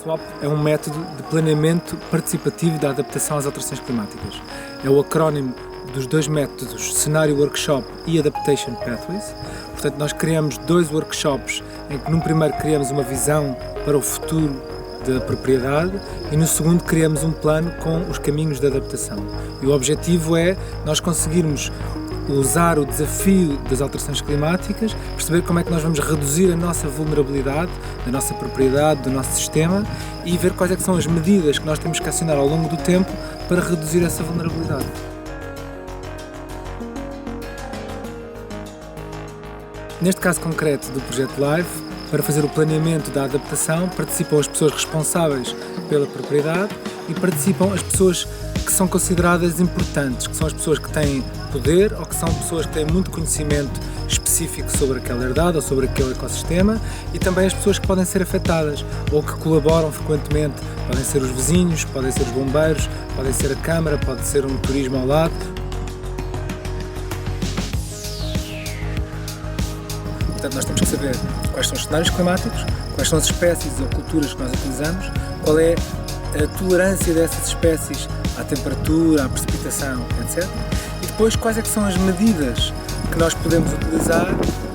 SWAP é um método de planeamento participativo da adaptação às alterações climáticas. É o acrónimo dos dois métodos Cenário Workshop e Adaptation Pathways. Portanto, nós criamos 2 workshops em que num primeiro criamos uma visão para o futuro da propriedade e no segundo criamos um plano com os caminhos de adaptação. E o objetivo é nós conseguirmos usar o desafio das alterações climáticas, perceber como é que nós vamos reduzir a nossa vulnerabilidade, da nossa propriedade, do nosso sistema e ver quais é que são as medidas que nós temos que acionar ao longo do tempo para reduzir essa vulnerabilidade. Neste caso concreto do projeto LIVE, para fazer o planeamento da adaptação, participam as pessoas responsáveis pela propriedade e participam as pessoas que são consideradas importantes, que são as pessoas que têm poder ou que são pessoas que têm muito conhecimento específico sobre aquela herdade ou sobre aquele ecossistema e também as pessoas que podem ser afetadas ou que colaboram frequentemente. Podem ser os vizinhos, podem ser os bombeiros, podem ser a Câmara, pode ser um turismo ao lado. Portanto, nós temos que saber quais são os cenários climáticos, quais são as espécies ou culturas que nós utilizamos, qual é a tolerância dessas espécies à temperatura, à precipitação, etc. E depois quais é que são as medidas que nós podemos utilizar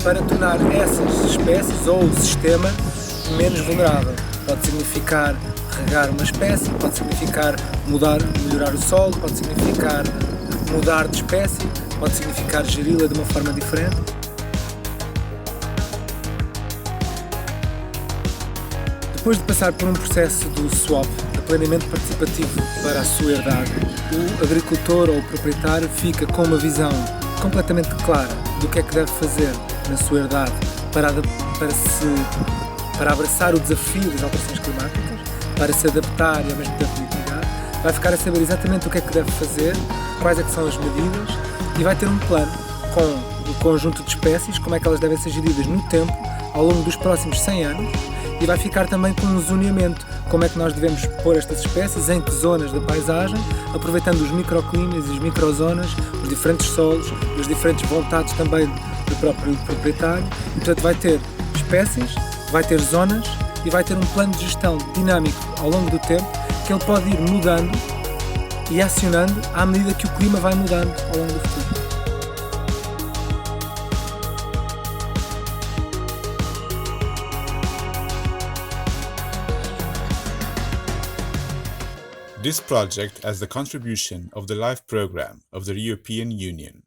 para tornar essas espécies ou o sistema menos vulnerável. Pode significar regar uma espécie, pode significar melhorar o solo, pode significar mudar de espécie, pode significar geri-la de uma forma diferente. Depois de passar por um processo do SWAP, de planeamento participativo para a sua herdade, o agricultor ou o proprietário fica com uma visão completamente clara do que é que deve fazer na sua herdade para abraçar o desafio das alterações climáticas, para se adaptar e ao mesmo tempo mitigar. Vai ficar a saber exatamente o que é que deve fazer, quais é que são as medidas e vai ter um plano com um conjunto de espécies, como é que elas devem ser geridas no tempo, ao longo dos próximos 100 anos, e vai ficar também com um zoneamento, como é que nós devemos pôr estas espécies, em que zonas da paisagem, aproveitando os microclimas e as microzonas, os diferentes solos, as diferentes vontades também do próprio proprietário. E, portanto, vai ter espécies, vai ter zonas e vai ter um plano de gestão dinâmico ao longo do tempo que ele pode ir mudando e acionando à medida que o clima vai mudando ao longo do futuro. This project has the contribution of the LIFE program of the European Union.